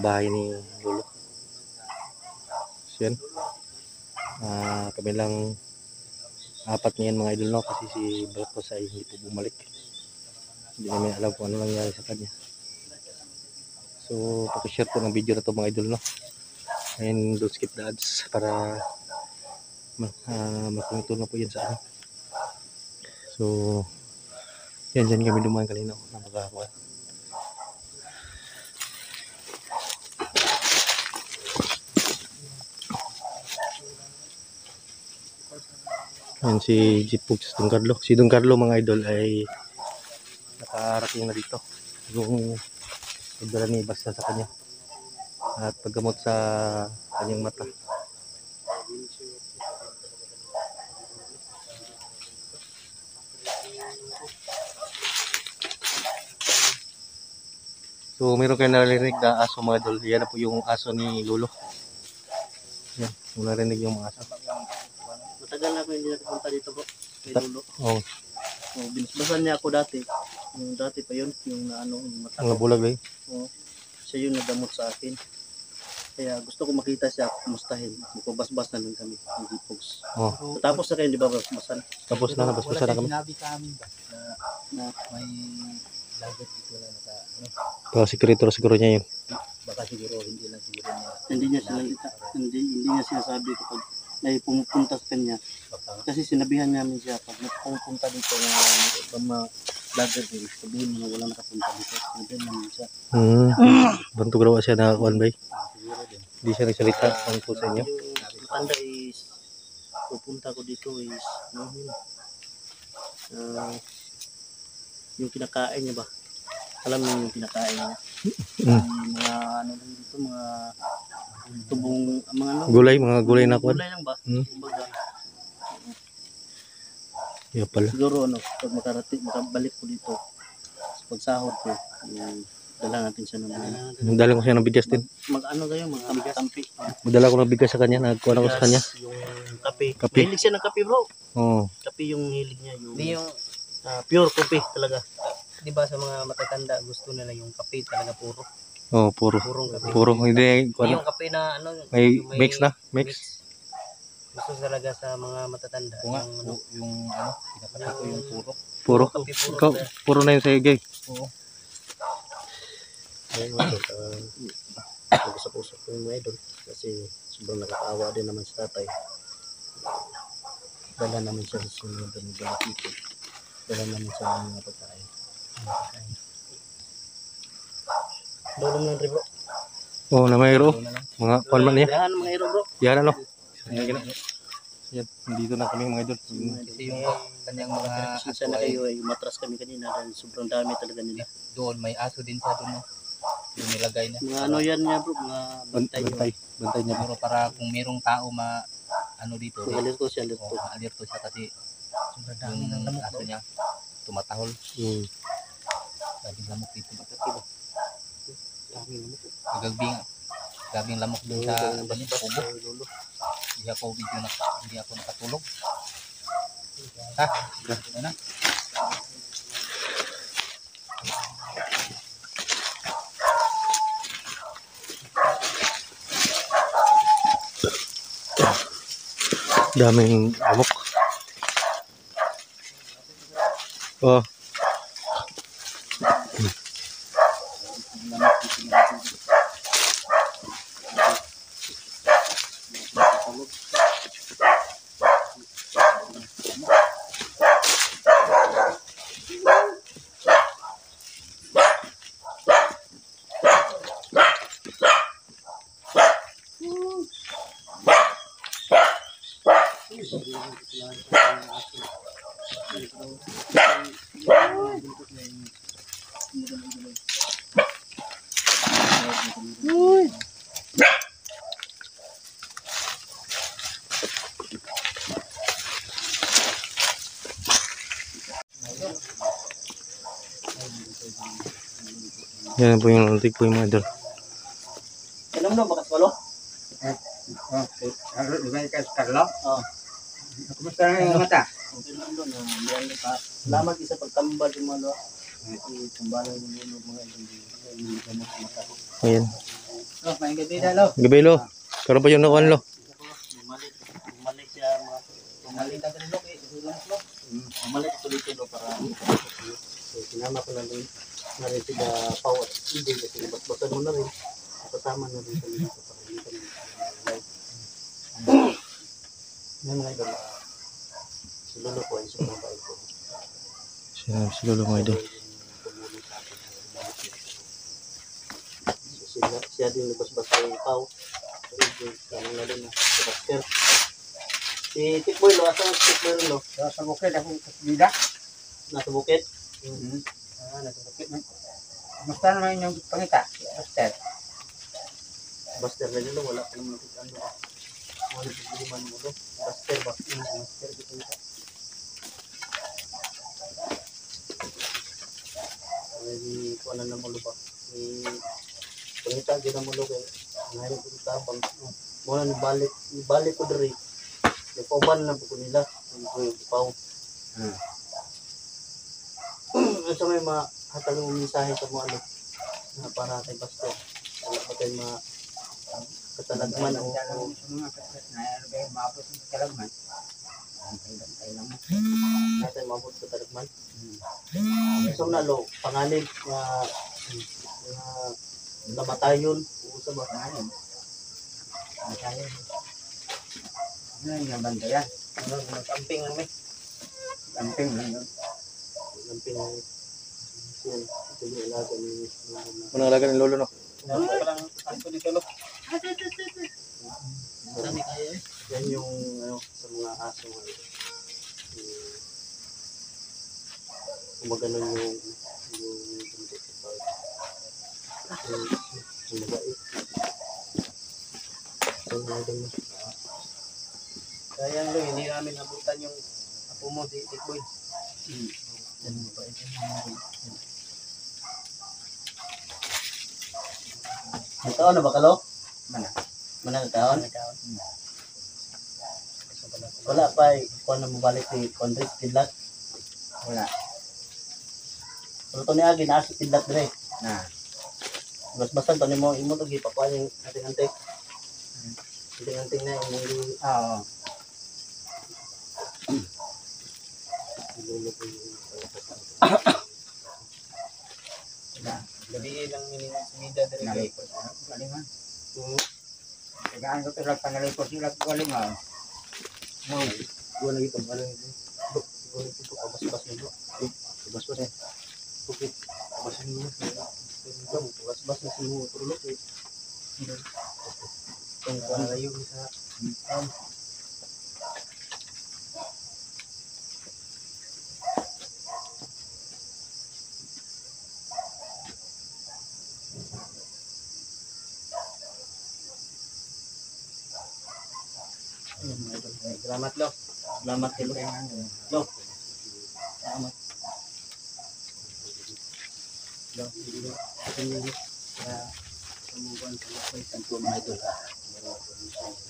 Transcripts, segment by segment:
bahay ni Lolo. So yan. Kami lang apat ngayon mga idol, no? Kasi si Bratos ay hindi po bumalik. Hindi namin alam kung ano nangyari sa kanya. So pakishare po ng video na to mga idol, no? And don't skip the ads para mapunto na po yan sa ano. So yan, dyan kami dumaan kanina na magkakakuha. Yan si Jeepogs Don Carlo. Si Don Carlo mga idol ay nakarating na dito. Yung pagdala ni basta sa kanya at paggamot sa kanyang mata. So meron kayo narinig na aso mga idol. Yan na po yung aso ni Lolo. Yan, kung narinig yung mga aso. Matagal na ako hindi nakapunta dito po kay Lolo. Oo. Oh, binasbasan niya ako dati. Yung dati pa yun, yung ano, yung mata. Mga bulag eh. Oo. Siya yung nagamot sa akin. Kaya gusto ko makita siya, kumustahin. Magpabasbas na lang kami ng Jeepogs. Oh. Tapos na kayo, di ba, basbasan? Tapos na, nabasbasan na kami. Sinabi sa amin ba na may lagot dito na naka ano, Baka sekreto siguro niya yun. baka siguro hindi lang siguro niya Hindi niya sila hindi niya sinasabi kapag may pumupunta sa kanya. Kasi sinabihan namin siya pag pumupunta dito na mga vlogger din, sabihin mo na wala nakapunta dito. Sinabihan namin siya. Bantu grawa siya nakakuan bay. siguro din. Hindi siya nagsalita tungkol sa inyo. Ang tanda is pupunta ko dito is ano yun? Yung kinakain niya ba? Alam niyo yung kinakain niya? Yung mga ano lang dito, mga tubong, mga ano? Mga gulay na kuan. Gulay lang ba? Kumbaga, Yeah, pala. siguro ano, pag makabalik ko dito, pag sahod ko, dala natin siya ng mga Nagdala ko siya ng bigas din. mag-ano kayo, mga tampi. Magdala ko ng bigas sa kanya, nagkuha ako sa kanya. Yung kape. Kape. Hilig siya ng kape, bro. Oo. Kape yung hilig niya, yung Hindi yung pure kape talaga. di ba sa mga matatanda gusto nila yung kape talaga puro. Oh, puro. Purong kape. Puro. Hindi, Hindi kuan. yung kape na ano May yung mix na, mix. Gusto talaga sa mga matatanda Kung nga, yung ano, yung ano, pinapatay ko yung puro. Puro. kape puro. Ikaw, puro na yun sa'yo, gay. Oo. Ayun mga idol, nag-usap-usap ko yung mga idol kasi sobrang nakakaawa din naman sa tatay. Dala namin siya sa sunod ng balakito. Dala namin siya ng mga pagkain. Dolo mo lang rin, bro. Oo, na mayro. Mga kuan man niya. Dahan mga hero, bro. Yan ano. Yan, dito na kami mga idol. Kasi yung kanyang mga Pasensya na kayo ay matras kami kanina dahil sobrang dami talaga nila. doon, may aso din sa doon. No? Yung nilagay na. Mga ano yan niya, bro, mga bantay. Bantay niya. Siguro para kung merong tao ano dito. Alerto siya, alerto. Alerto siya kasi yung aso niya tumatahol. Gabing lamok dito. Gabing lamok dun sa kubo. Hindi ako nakatulog. Ha? Ano na? Daming amok. Oh. Yan po yung antik po yung mga idol. Inom daw, bakas walo? Carlo? Oo. Kumusta na yung mata? Okay lang doon. Salamat isa pagtambal yung mga Tumbalan yung ulo mga hindi gamot sa mata. Ayan. Lo, may gabi na lo. Gabi lo. Karon pa yung nakuan lo. Bumalik siya mga Bumalik ka rin lo. Lo. bumalik tuloy ko para so, sinama ko na rin sila Pao at hindi kasi basbasan mo na rin. Kasama na rin kami dito para hindi kami yan mga idol. Si Lolo po ay sobrang bait ko. Si Lolo mga idol. Tumulong sa akin. So, siya din nagbasbasa yung Pao. Kaya na rin na si Buster. Si Tikboy lo, asan ang Tikboy lo? Sa bukid ako kasbida. Nasa bukit. Nasa bukid. Basta naman yung pangita. Buster. Buster na dito, wala pa naman nakita ano. Wala pa naman mo do. Buster ba? Buster dito nito. Ay, kuha na mo ba? Pangita din na mo lo kay ngayon ko tabang. Muna balik ko diri. Nagpauban na po ko nila. Yung Pao. Sa may mahatag ng mensahe sa mga ano na para kay Buster. Wala pa tayo katalagman o Maabot ng kalagman. natin mabot katalagman. So na lo, panganib na namatayon o sa ba panganib. Ano yung bandayan? Camping lang may. Camping lang yun. Camping lang. Yan, ito yung alaga ni Ano alaga ng lolo no? parang ano dito lo. Yan yung ano sa mga aso ngayon. Kumaganon yung bundok sa pag yung mabait. So ngayon mo. Kaya lo hindi namin nabutan yung apo mo si Tikboy. Yan mabait yan. May taon na ba kalo? Manang taon? Wala pa eh. Kung na mabalik si Condres Kidlat. Wala. Pero ito niya, ginaas si Kidlat dire. Na. Bas-basan to ni mo, imo to gipakuha yung anting-anting. Anting-anting na yung Oo. gabi lang minimida dire. Nalipos. Galingan. Tagaan ko sila panalipos sila galingan. Gua lagi pembalan itu. Gua itu kabas-bas dulu. Kabas-bas ya. Oke. Kabasin dulu. Kabas-bas na semua perlu eh. Kung kalayo bisa Selamat lo. Selamat ya lo. Lo. Selamat. Lo. Ini ya kemudian sampai tentu mga idol.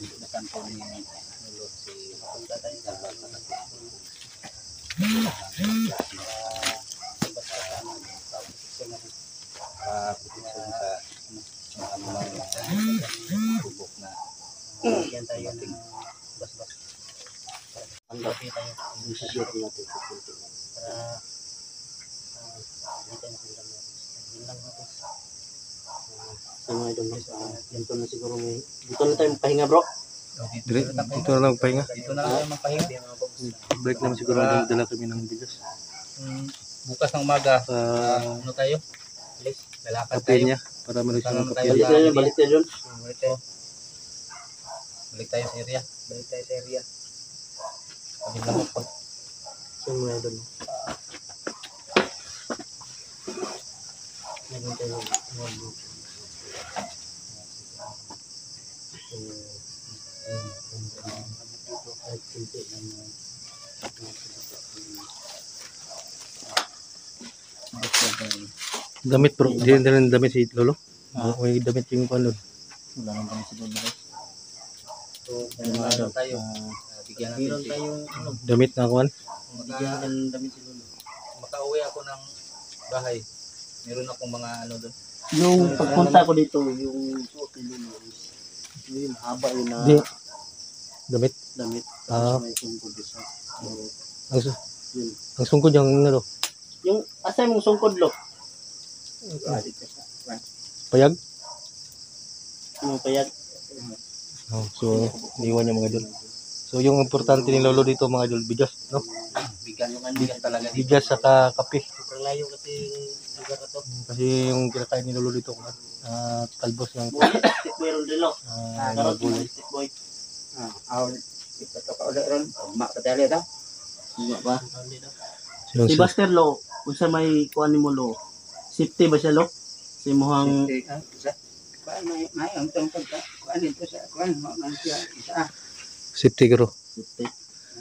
Dito na kanto ni Lolo si tatay yan tayo ng bas-bas. Ang gabi tayo. Isisip natin sa kunti lang. Para hindi tayo sila mo. Yun lang natin. Sa mga idol mas. Dito na siguro may. Dito na tayo magpahinga bro. Dito na lang pahinga. Dito na lang magpahinga. Break naman siguro hanggang dala kami ng bigas. Bukas ng umaga, ano tayo? Lalakad Kape tayo. niya para malis ng kape. Balik tayo, balik tayo dun. Balik tayo. Balik tayo sa area. Balik tayo sa area. Pagin lang po. Sa mga idol. Meron tayo notebook. Kahit kunti lang Damit bro, hindi na damit si lolo. May damit yung ano. wala nang kami siguro guys. So, Ano tayo? Bigyan natin meron tayong ano, Damit na kuan. bigyan natin damit si Lolo. Makauwi ako ng bahay. Meron akong mga ano doon. Yung pagpunta ko dito, yung suot ni Lolo is yung haba yun na Di. Damit. damit. Ah. Tapos may sungkod isa. So, Ang, su- yun. ang sungkod yung ano, Yung asa mong sungkod lo? payag. Yung payag. Oh, so, iniwan niya mga idol. So, yung importante ni Lolo dito mga idol, bigas, no? Bigas talaga dito. Bigas saka kape. Sobrang layo kasi yung lugar na to. Kasi yung kinakain ni Lolo dito, talbos ng Stick boy ron dilo. Karot mo, gulay. stick boy. Ito ka ulit ron. Makatali ito. Diba ba? Yung Si Buster lo, kung sa may kuan ni mo lo, safety ba siya lo? Si mohang May ang tungkol ka. Kuan ito sa kuan. Mga siya. Isa. safety garo. safety.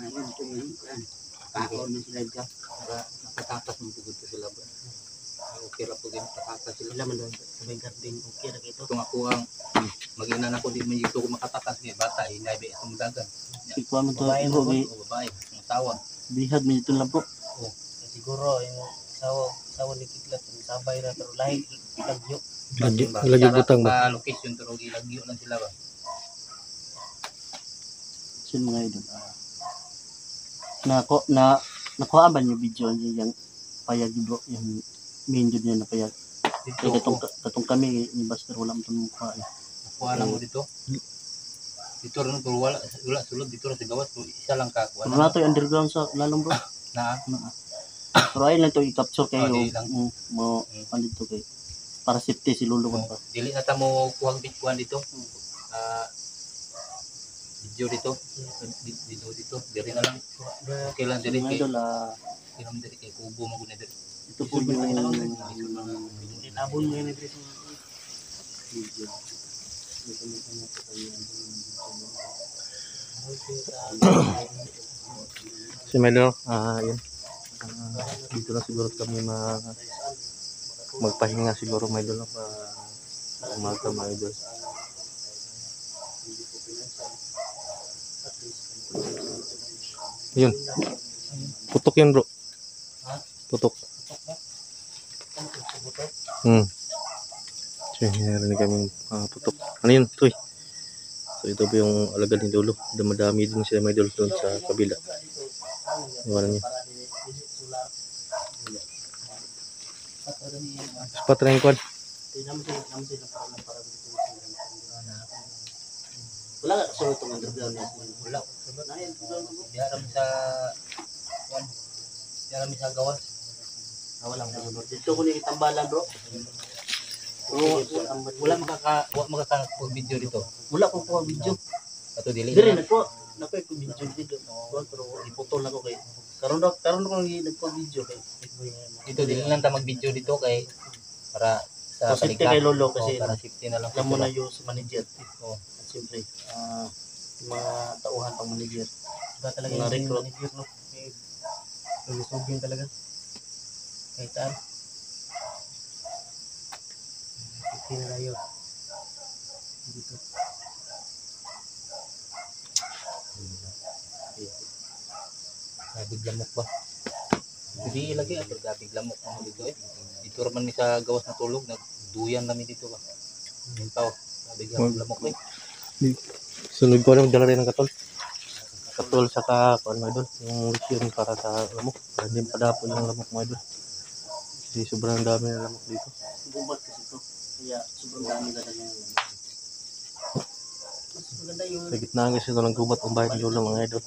Ayun ito yung kuan. Kaon na sila dyan. Para nakatatas mo pugod ko sila ba. Okay ra po din nakatatas sila. Sila man doon sa may garden. Okay na kito. Kung ako ang mag-ina na ko di man yung ko makatatas kay bata inabi itong dagan. Si kuan mo to. Babae Ibo, mo babae. Ang tawag. bihag mo itong labo. Siguro yung sawa ni Kidlat yung sabay na pero lahi ilagyo. Lagi butang ba? Location pero gilagyo lang sila ba. Sin mga idol. Nakuha ba niyo video niya yung payag bro, yung main jud niya na payag. Kaya katong kami ni Buster wala mo itong mukha eh. Kuha lang mo dito. Dito rin pero wala sulod dito rin sa gawas pero isa lang ka kuha. Pero nato yung underground sa lalong bro. Na Pero ayun lang ito i-capture kayo. di lang. Mo dito kay para safety si Lolo pa. Dili na ta mo kuhang bitkuan dito. Video dito. Dito. Diri na lang. Okay lang diri Mga kay idol, kinam diri kay kubo mo guna diri. ito po yung Tinabon mo yun ito. video. Si Melo, yun. Dito na siguro kami magpahinga siguro mga idol umaga mga idol. Yun. Putok yun bro. Putok. So narinig kami putok. Ano yun? Tuy. So ito po yung alagad ni Lolo. Damadami din sila mga idol doon sa kabila. Iwanan niya. Spot na yung kwan. Wala ka kasunod itong underground na Wala. Diara mi sa kuan. Diara mi sa gawas. wala mo kasunod. Dito ko ni tambalan bro. Wala makaka video dito. Wala ko kuha video. Ato dili. Dire nako ko video dito. Kuha pero iputol nako kay karon ko nagko video kay Dito dili lang ta mag-video dito kay para sa safety kay Lolo kasi para safety na lang. alam mo na yung si manager. Oh. At siyempre mga tauhan pang manager. Iba talaga Mga yung recruit. manager no. Lulusogin talaga. Kahit saan. Hindi na layo. Dito. Gabig lamok ba? Hindi ilagay ato gabig lamok mo dito eh. Dito raman mi sa gawas na tulog nagduyan kami dito ba. Mintaw. Gabig lamok eh. Sunod ko lang dala rin ng katol. Katol saka kuan mga idol. Yung mission para sa lamok. Hindi pa dapo yung lamok mga idol. Kasi sobrang dami ng lamok dito. Gubat kasi ito. Kaya sobrang dami talaga yung mas maganda yung Sa gitna kasi ito ng gubat ang bahay ni Lolo mga idol.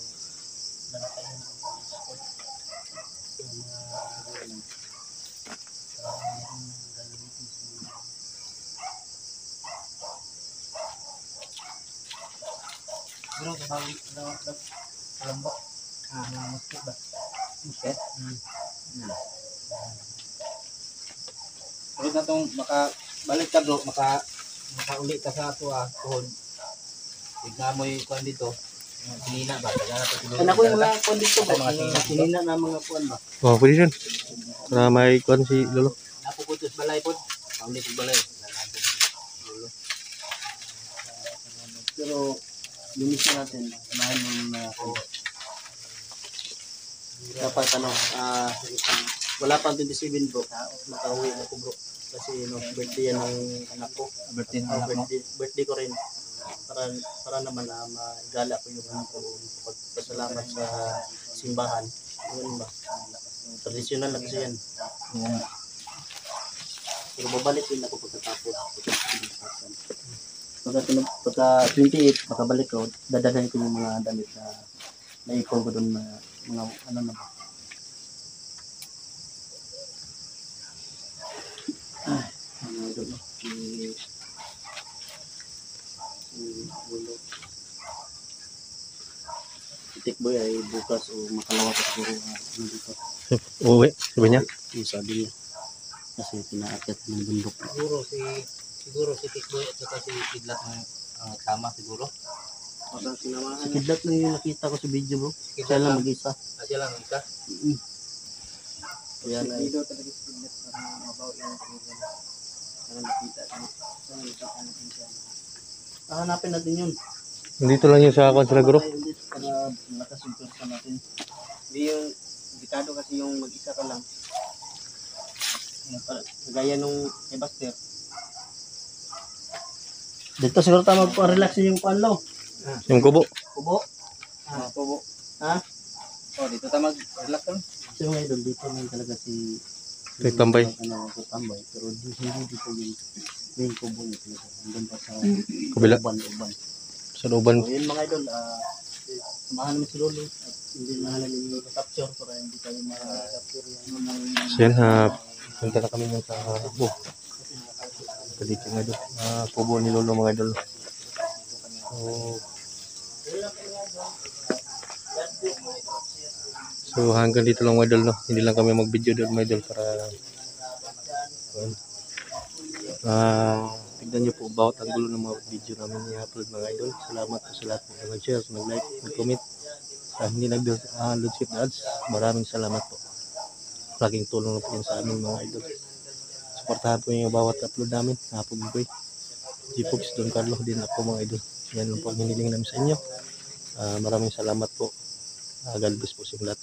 Bro, kabawi lambok. Musket ba? Musket? Pero na tong balik ka bro, makauli ka sa ato tuhod. Tignan mo yung kuan dito. Sinina ba? Taga na to siguro. Ano ko yung mga kuwan dito ba? Mga Mga sinina na mga kuwan ba? Oh, pwede yun. Para may kuan si Lolo. Napuputos balay po. Pauli sa balay. Pero linis na natin. Samahan mo na dapat Wala pa 27 bro. Makauwi na ko bro. Kasi no, birthday yan ng anak ko. Birthday ng Oh, anak mo. birthday ko rin. Para naman na magala ko yung pagpasalamat sa simbahan. Yun ba? Traditional na kasi yan. Oo. Pero babalik din ako pagkatapos. Pagka 28, makabalik ko, dadalhin ko yung mga damit na naipon ko doon na mga ano na. Ano doon, no? Bulok. Si Tikboy ay bukas o makalawa pa siguro ano dito. Uwi, sabi niya. Yung sabi niya. Kasi pinaakyat ng bundok. Siguro si Tikboy at saka si Kidlat ng tama siguro. Si Kidlat lang yung nakita ko sa video bro. Siya lang mag-isa. Siya lang isa. Kaya na Dito talaga sa Kidlat para mabaw yung kanilang para nakita natin siya. hanapin natin yun. Nandito lang yung sa Consalagro. Para malakas yung pwersa natin. Hindi yung dekado kasi yung mag-isa ka lang. Gaya nung kay Buster. Dito siguro tayo magpa-relax yung panlo. Yung kubo. Kubo. Kubo. Ha? Oh, dito tayo mag-relax lang. So yung idol, dito lang talaga si Nagtambay. Ano, tambay. Pero hindi dito yung main kubo niya talaga. Andun pa sa Kabila. uban. Sa looban. So yun mga idol, samahan namin si Lolo at hindi na namin yung capture para hindi tayo ma-capture yung So yan, punta na kami ng sa kubo. Dito nga doon. Kubo ni Lolo mga idol. So hanggang dito lang mga idol, no? Hindi lang kami mag-video doon mga idol para tignan nyo po bawat ang gulo ng mga video namin i-upload mga idol. Salamat po sa lahat po na nag-share, nag-like, nag-comment. Sa hindi nag-download skip na ads, maraming salamat po. Laking tulong na po yun sa amin mga idol. Suportahan po yung bawat upload namin. Hapon ko G-Fox, Don Carlo din ako mga idol. Yan lang po ang hiniling namin sa inyo. Maraming salamat po. God bless po sa lahat.